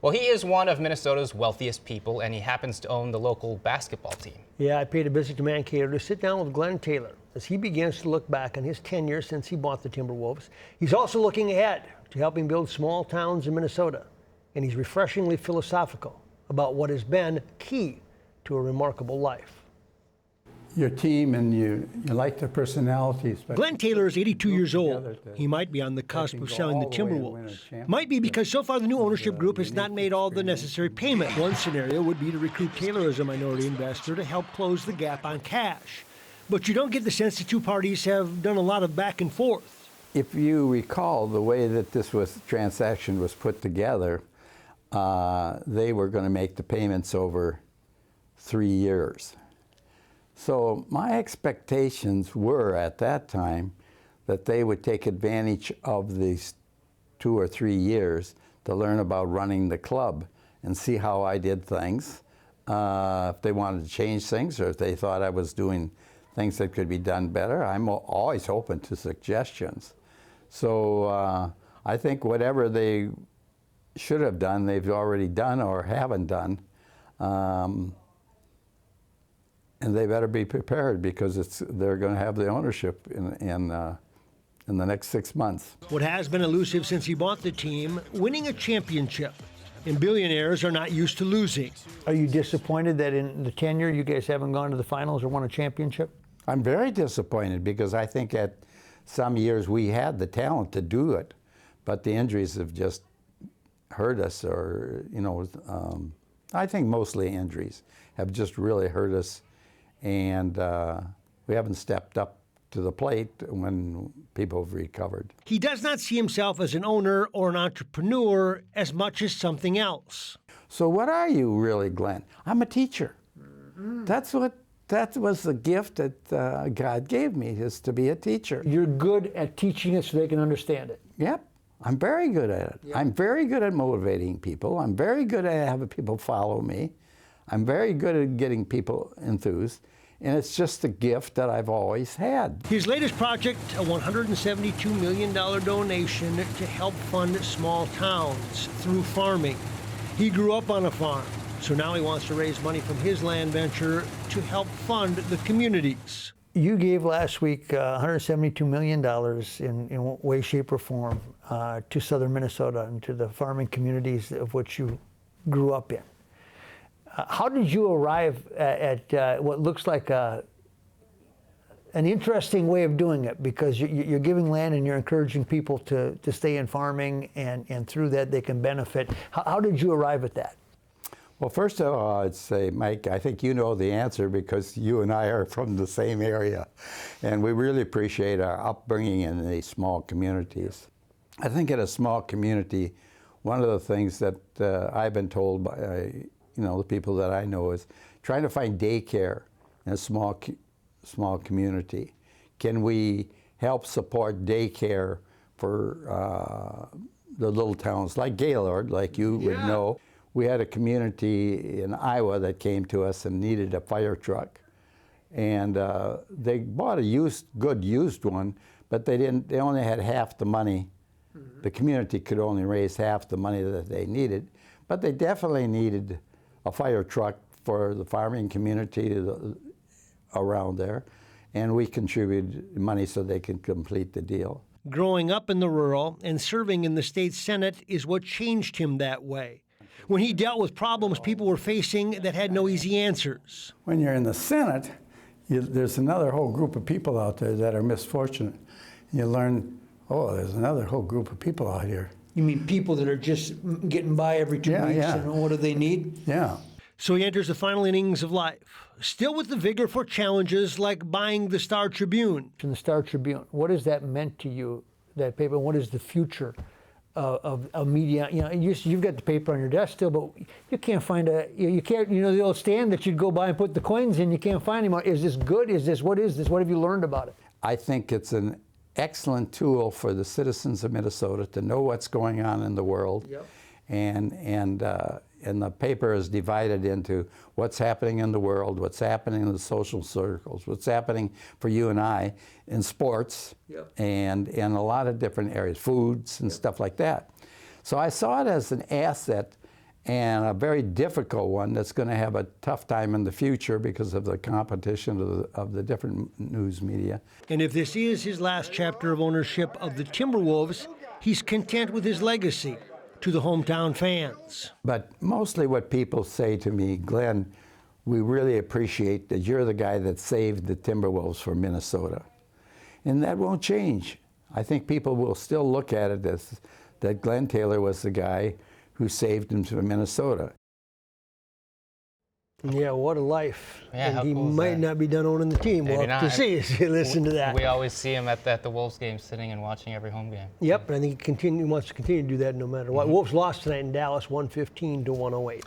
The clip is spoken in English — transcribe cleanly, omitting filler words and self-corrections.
Well, he is one of Minnesota's wealthiest people, and he happens to own the local basketball team. Yeah, I paid a visit to Mankato to sit down with Glen Taylor as he begins to look back on his tenure since he bought the Timberwolves. He's also looking ahead to helping build small towns in Minnesota, and he's refreshingly philosophical about what has been key to a remarkable life. Your team and you like their personalities. But Glen Taylor is 82 years old. He might be on the cusp of selling the Timberwolves. Might be because so far the new ownership group has not made all the necessary payment. One scenario would be to recruit Taylor as a minority investor to help close the gap on cash. But you don't get the sense the two parties have done a lot of back and forth. If you recall the way that this transaction was put together, they were going to make the payments over 3 years. So my expectations were at that time that they would take advantage of these 2 or 3 years to learn about running the club and see how I did things, if they wanted to change things or if they thought I was doing things that could be done better. I'm always open to suggestions. So I think whatever they should have done, they've already done or haven't done. And they better be prepared because they're going to have the ownership in the next 6 months. What has been elusive since he bought the team, winning a championship. And billionaires are not used to losing. Are you disappointed that in the tenure you guys haven't gone to the finals or won a championship? I'm very disappointed because I think at some years we had the talent to do it, but the injuries have just hurt us, or, I think mostly injuries have just really hurt us. And we haven't stepped up to the plate when people have recovered. He does not see himself as an owner or an entrepreneur as much as something else. So what are you really, Glenn? I'm a teacher. Mm-hmm. That was the gift that God gave me, is to be a teacher. You're good at teaching it so they can understand it. Yep. I'm very good at it. Yep. I'm very good at motivating people. I'm very good at having people follow me. I'm very good at getting people enthused, and it's just a gift that I've always had. His latest project, a $172 million donation to help fund small towns through farming. He grew up on a farm, so now he wants to raise money from his land venture to help fund the communities. You gave last week $172 million in way, shape, or form to southern Minnesota and to the farming communities of which you grew up in. How did you arrive at what looks like an interesting way of doing it? Because you're giving land and you're encouraging people to stay in farming, and through that they can benefit. How did you arrive at that? Well, first of all, I'd say, Mike, I think you know the answer because you and I are from the same area. And we really appreciate our upbringing in these small communities. I think in a small community, one of the things that I've been told by the people that I know is trying to find daycare in a small community. Can we help support daycare for the little towns like Gaylord, like you would know? We had a community in Iowa that came to us and needed a fire truck. And they bought a good used one, but they only had half the money. Mm-hmm. The community could only raise half the money that they needed, but they definitely needed a fire truck for the farming community around there, and we contributed money so they could complete the deal. Growing up in the rural and serving in the state Senate is what changed him that way. When he dealt with problems people were facing that had no easy answers. When you're in the Senate, there's another whole group of people out there that are misfortunate. You learn, there's another whole group of people out here. You mean people that are just getting by every 2 weeks, and what do they need? Yeah. So he enters the final innings of life, still with the vigor for challenges like buying the Star Tribune. And the Star Tribune, what has that meant to you, that paper? What is the future of media? You've got the paper on your desk still, but you can't find the old stand that you'd go by and put the coins in, you can't find anymore. Is this good? What is this? What have you learned about it? I think it's an excellent tool for the citizens of Minnesota to know what's going on in the world. Yep. And the paper is divided into what's happening in the world, what's happening in the social circles, what's happening for you and I in sports, yep, and in a lot of different areas, foods and, yep, stuff like that. So I saw it as an asset and a very difficult one that's going to have a tough time in the future because of the competition of the different news media. And if this is his last chapter of ownership of the Timberwolves, he's content with his legacy to the hometown fans. But mostly what people say to me, Glenn, we really appreciate that you're the guy that saved the Timberwolves for Minnesota. And that won't change. I think people will still look at it as that Glen Taylor was the guy who saved him to Minnesota. Yeah, what a life. Yeah, and how he cool is might that? not be done owning the team. Maybe We'll have not. to see as you listen to that. We always see him at the Wolves game, sitting and watching every home game. Yep, and I think he wants to continue to do that no matter what. Wolves lost tonight in Dallas, 115 to 108.